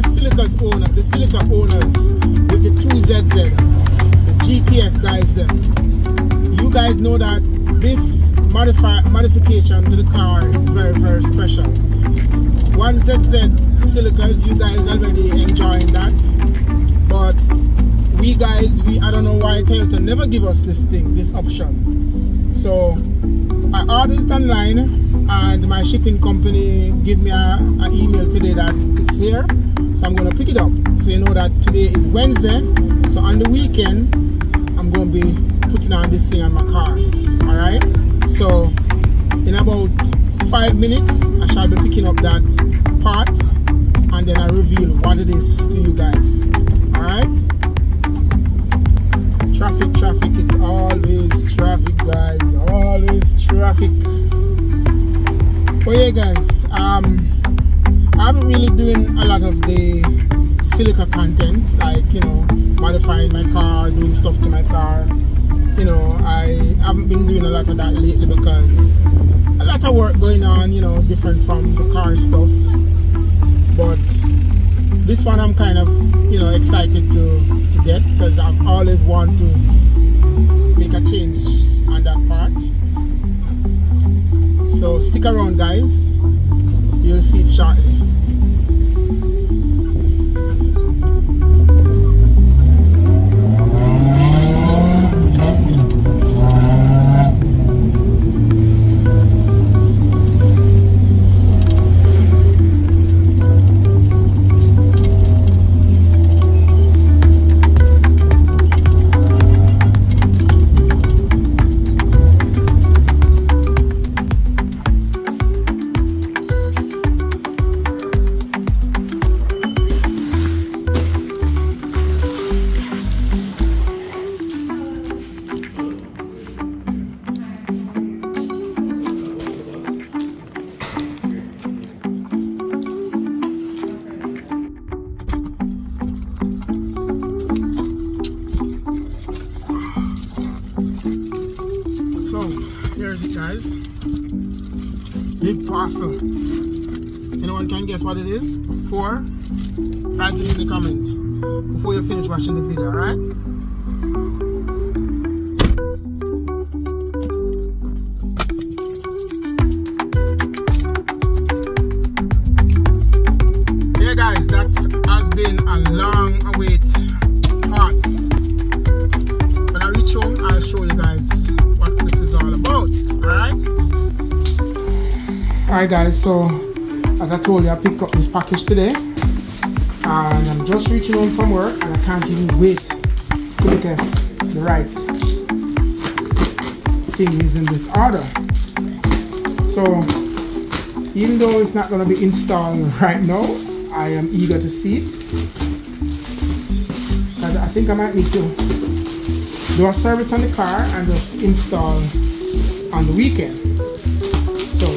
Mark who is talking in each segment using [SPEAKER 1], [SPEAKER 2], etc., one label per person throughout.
[SPEAKER 1] the Celica owners with the 2ZZ, the GTS guys them. You guys know that this modification to the car is very, very special. 1ZZ Celicas, you guys already enjoying that. But we guys, I don't know why Toyota never give us this option. So I ordered it online and my shipping company give me an email today that it's here. So I'm going to pick it up. So you know that today is Wednesday. So on the weekend, I'm going to be putting on this thing on my car. Alright? So in about 5 minutes, I shall be picking up that part and then I reveal what it is to you guys. Alright? Traffic, it's always traffic, guys. Always traffic. But yeah, guys, I haven't really doing a lot of the Celica content, like, you know, modifying my car, doing stuff to my car. You know, I haven't been doing a lot of that lately because a lot of work going on, you know, different from the car stuff. But this one I'm kind of, you know, excited to get because I've always wanted to make a change on that part. So stick around, guys. You'll see it shortly. So here's it, guys. Big parcel. Anyone can guess what it is? Before, write it in the comment before you finish watching the video, alright? Yeah, guys, that has been a long await part. When I reach home, I'll show you guys what this is all about. Alright guys, so as I told you, I picked up this package today and I'm just reaching home from work and I can't even wait to look at the right things in this order. So even though it's not going to be installed right now, I am eager to see it because I think I might need to do a service on the car and just install on the weekend. So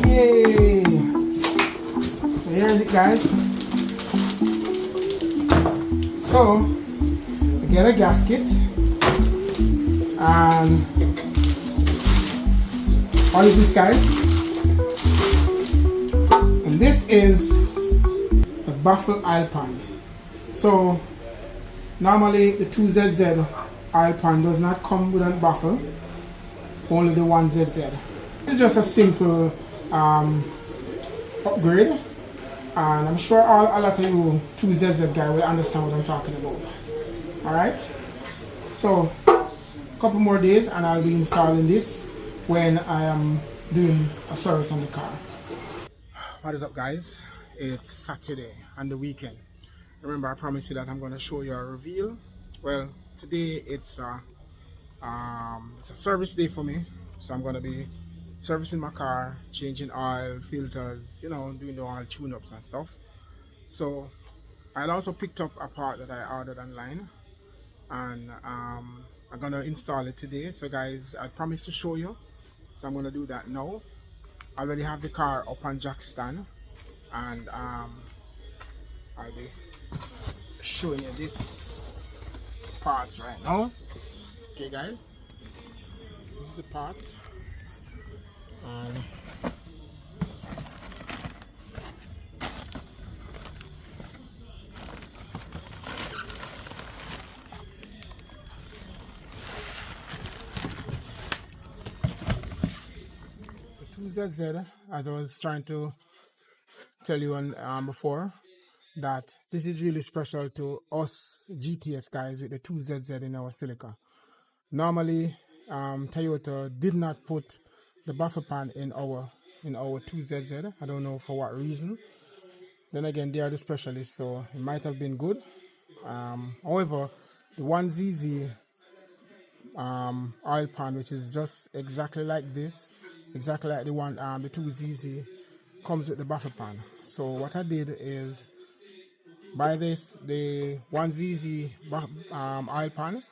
[SPEAKER 1] yay! So here's it, guys. So I get a gasket and what is this, guys? And this is the baffle oil pan. So normally the 2ZZ oil pan does not come with a baffle, only the 1ZZ. It's just a simple upgrade. And I'm sure a lot of you 2ZZ guys will understand what I'm talking about. Alright? So, a couple more days and I'll be installing this when I am doing a service on the car. What is up, guys? It's Saturday and the weekend. Remember, I promised you that I'm going to show you a reveal. Well, today it's a service day for me. So I'm going to be servicing my car, changing oil, filters, you know, doing the oil tune-ups and stuff. So I also picked up a part that I ordered online, and I'm gonna install it today. So guys, I promised to show you, so I'm gonna do that now. I already have the car up on jack stand, and I'll be showing you this parts right now. Okay guys, this is the part, and the 2ZZ, as I was trying to tell you on before, that this is really special to us GTS guys with the 2ZZ in our Celica. Normally, Toyota did not put the baffle pan in our 2ZZ. I don't know for what reason. Then again, they are the specialists, so it might have been good. However, the 1ZZ oil pan, which is just exactly like this, exactly like the one, the 2ZZ, comes with the baffle pan. So what I did is buy this, the 1ZZ oil pan,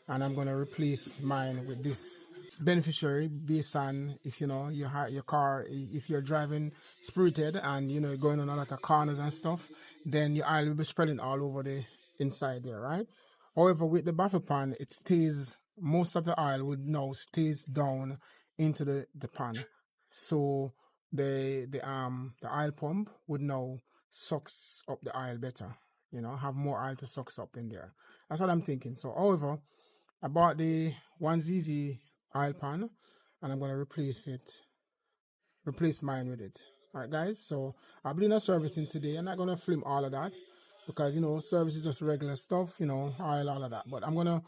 [SPEAKER 1] and I'm gonna replace mine with this. It's beneficiary based on if you know your car, if you're driving spirited and you know you're going on a lot of corners and stuff, then your oil will be spreading all over the inside there, right? However, with the baffle pan, it stays, most of the oil would now stays down into the pan, so the oil pump would now sucks up the oil better, you know, have more oil to sucks up in there. That's what I'm thinking. So however, I bought the 1ZZ oil pan, and I'm gonna replace mine with it. Alright guys, so I'll be doing a servicing today. I'm not gonna film all of that because you know service is just regular stuff, you know, oil, all of that. But I'm gonna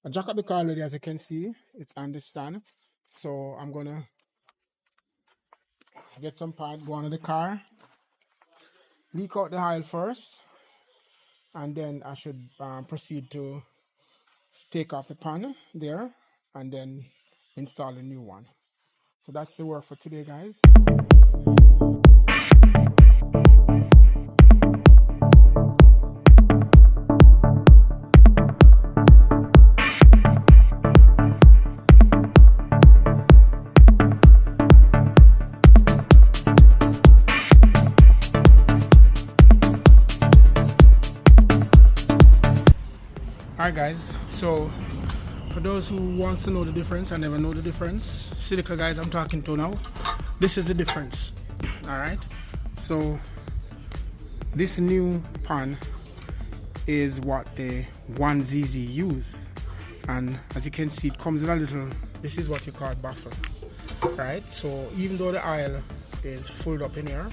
[SPEAKER 1] I jack up the car already, as you can see, it's on the stand. So I'm gonna get some part, go on the car, leak out the oil first, and then I should proceed to take off the pan there and then install a new one. So that's the work for today guys. Alright guys, so for those who wants to know the difference, I never know the difference, Celica guys I'm talking to now, this is the difference. Alright, so this new pan is what the 1ZZ use, and as you can see it comes in a little, this is what you call baffle, right? So even though the oil is filled up in here,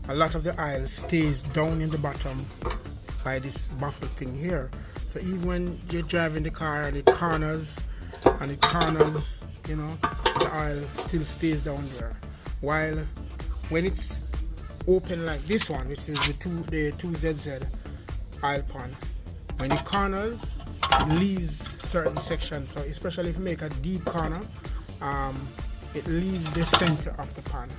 [SPEAKER 1] a lot of the oil stays down in the bottom by this baffle thing here. So even when you're driving the car and it corners, you know, the oil still stays down there. While when it's open like this one, which is the 2ZZ oil pan, when it corners, it leaves certain sections. So especially if you make a deep corner, it leaves the center of the pan.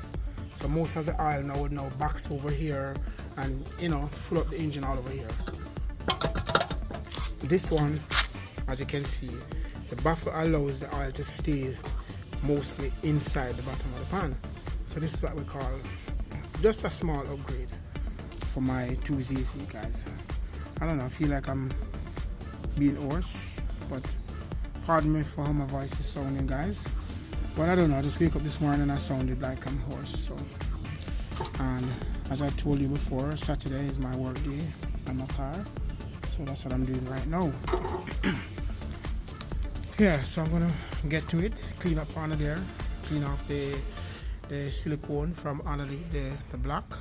[SPEAKER 1] So most of the oil now would backs over here and you know fill up the engine all over here. This one, as you can see, the baffle allows the oil to stay mostly inside the bottom of the pan. So this is what we call just a small upgrade for my 2ZZ guys. I don't know, I feel like I'm being hoarse, but pardon me for how my voice is sounding guys. But I don't know, I just wake up this morning and I sounded like I'm hoarse. So, and as I told you before, Saturday is my work day on my car. So that's what I'm doing right now. Yeah, so I'm gonna get to it, clean up under there, clean off the silicone from under the block,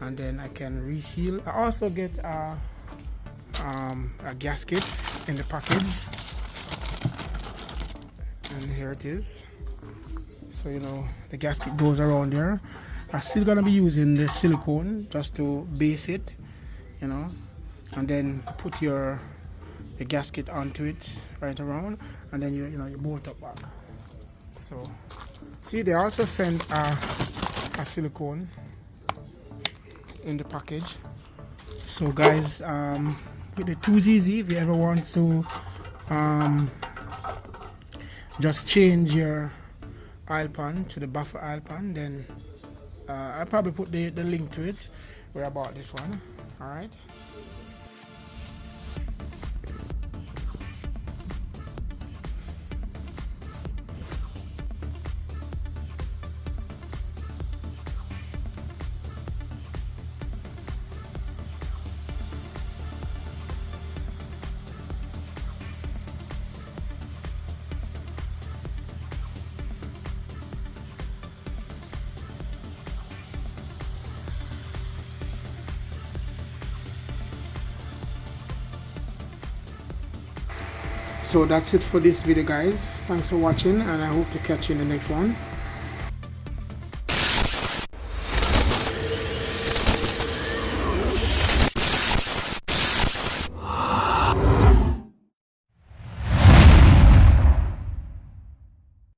[SPEAKER 1] and then I can reseal. I also get a gasket in the package, and here it is. So you know the gasket goes around there. I'm still gonna be using the silicone just to base it, you know, and then put the gasket onto it right around, and then you bolt up back. So see, they also sent a silicone in the package. So guys, with the 2ZZ. If you ever want to just change your oil pan to the baffle oil pan, then I'll probably put the link to it where I bought this one. Alright. So that's it for this video, guys. Thanks for watching, and I hope to catch you in the next one.